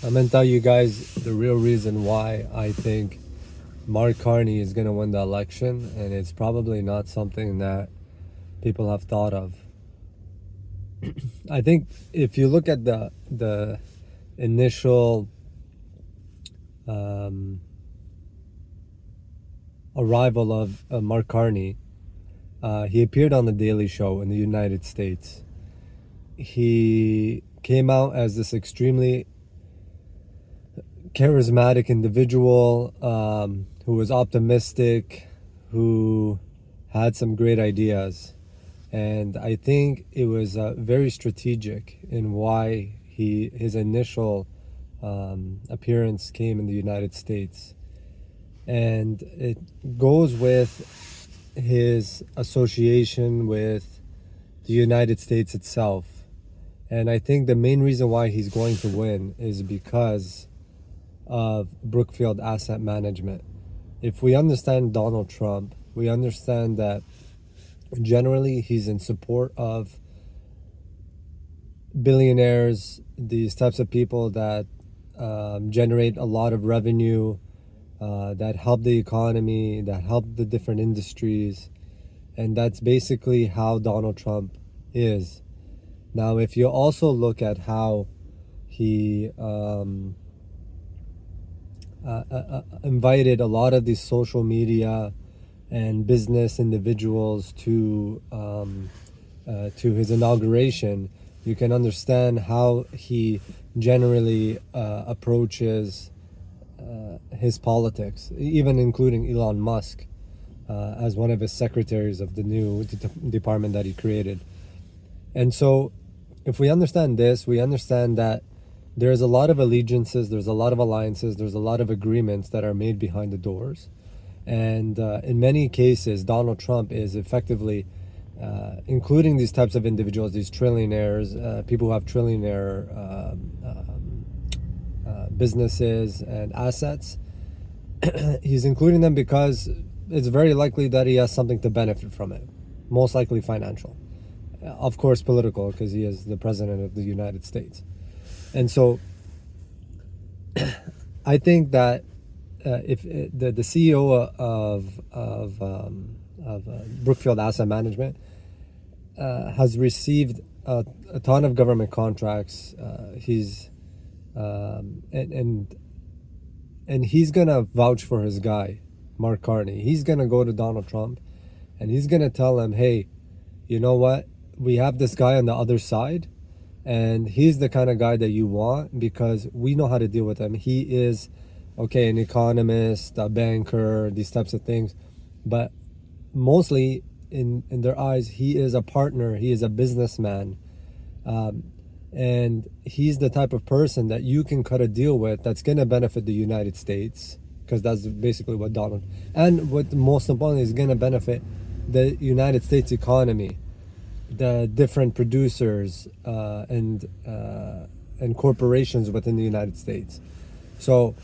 I'm gonna tell you guys the real reason why I think Mark Carney is gonna win the election, and it's probably not something that people have thought of. I think if you look at the initial um, arrival of Mark Carney, he appeared on the Daily Show in the United States. He came out as this extremely charismatic individual who was optimistic, who had some great ideas. And I think it was very strategic in why his initial appearance came in the United States. And it goes with his association with the United States itself. And I think the main reason why he's going to win is because of Brookfield Asset Management. If we understand Donald Trump, we understand that generally he's in support of billionaires, these types of people that generate a lot of revenue, that help the economy, that help the different industries. And that's basically how Donald Trump is. Now, if you also look at how he invited a lot of these social media and business individuals to his inauguration, you can understand how he generally approaches his politics, even including Elon Musk as one of his secretaries of the new department that he created. And so, if we understand this, we understand that there's a lot of allegiances, there's a lot of alliances, there's a lot of agreements that are made behind the doors. And in many cases, Donald Trump is effectively including these types of individuals, these trillionaires, people who have trillionaire businesses and assets. He's including them because it's very likely that he has something to benefit from it, most likely financial. Of course, political, because he is the president of the United States. And so I think that if the CEO of Brookfield Asset Management has received a ton of government contracts, he's and he's gonna vouch for his guy, Mark Carney. He's gonna go to Donald Trump, and he's gonna tell him, "Hey, you know what? We have this guy on the other side, and he's the kind of guy that you want because we know how to deal with him. He is, okay, an economist, a banker, these types of things, but mostly in their eyes, he is a partner, he is a businessman, and he's the type of person that you can cut a deal with that's going to benefit the United States, because that's basically what Donald, and what most importantly is going to benefit the United States economy, the different producers and corporations within the United States." So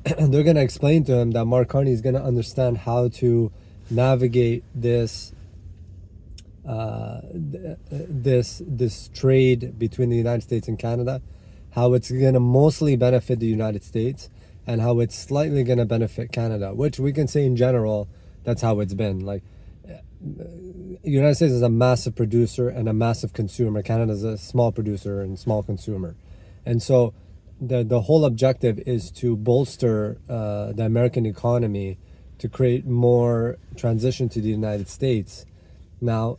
they're going to explain to him that Mark Carney is going to understand how to navigate this this trade between the United States and Canada, how it's going to mostly benefit the United States and how it's slightly going to benefit Canada, which we can say in general that's how it's been. Like, the United States is a massive producer and a massive consumer. Canada is a small producer and small consumer. And so the whole objective is to bolster the American economy, to create more transition to the United States. Now,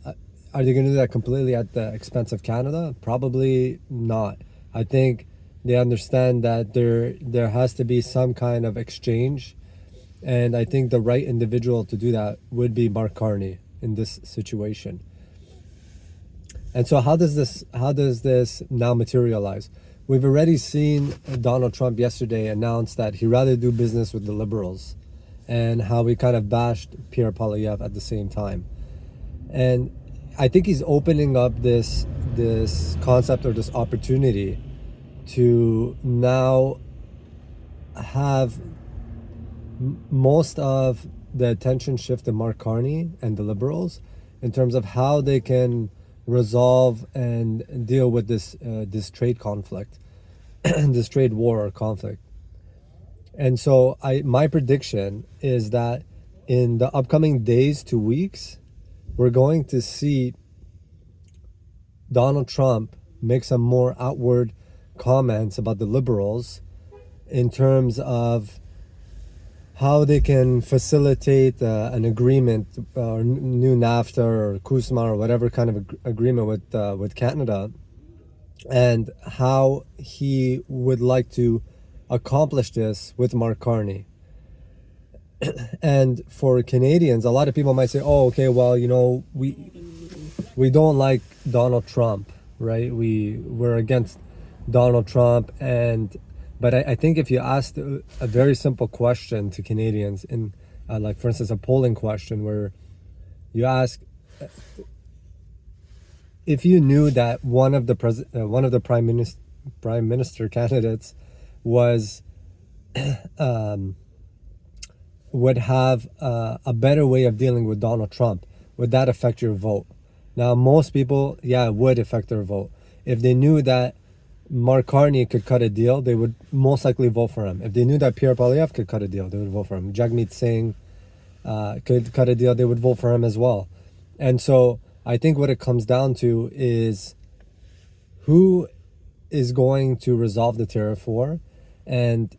are they going to do that completely at the expense of Canada? Probably not. I think they understand that there has to be some kind of exchange, and I think the right individual to do that would be Mark Carney in this situation. And so how does this now materialize? We've already seen Donald Trump yesterday announce that he'd rather do business with the liberals, and how he kind of bashed Pierre Poilievre at the same time. And I think he's opening up this concept or this opportunity to now have most of the attention shift to Mark Carney and the liberals in terms of how they can resolve and deal with this trade conflict. this trade war or conflict. And so my prediction is that in the upcoming days to weeks, we're going to see Donald Trump make some more outward comments about the liberals in terms of how they can facilitate an agreement or new NAFTA or CUSMA or whatever kind of agreement with Canada, and how he would like to accomplish this with Mark Carney. And for Canadians, a lot of people might say, "Oh, okay, well, we don't like Donald Trump, right? We're against Donald Trump." But I think if you asked a very simple question to Canadians, in like for instance a polling question where you ask if you knew that one of the prime minister candidates was would have a better way of dealing with Donald Trump, would that affect your vote? Now, most people, yeah, it would affect their vote. If they knew that Mark Carney could cut a deal, they would most likely vote for him. If they knew that Pierre Poilievre could cut a deal, they would vote for him. Jagmeet Singh could cut a deal, they would vote for him as well. And so I think what it comes down to is who is going to resolve the tariff war, and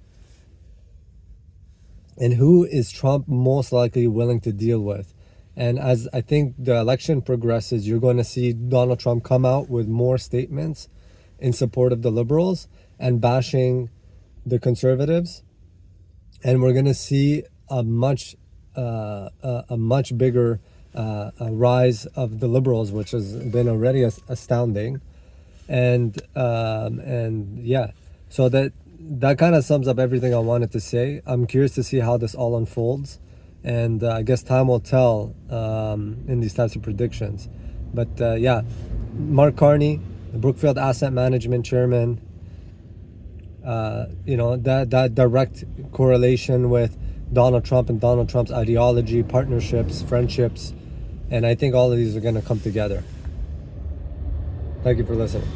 who is Trump most likely willing to deal with. And as I think the election progresses, you're going to see Donald Trump come out with more statements in support of the liberals and bashing the conservatives. And we're going to see a much bigger rise of the liberals, which has been already astounding. And yeah, so that kind of sums up everything I wanted to say. I'm curious to see how this all unfolds, and I guess time will tell in these types of predictions. But yeah, Mark Carney, the Brookfield Asset Management chairman, that direct correlation with Donald Trump and Donald Trump's ideology, partnerships, friendships, and I think all of these are going to come together. Thank you for listening.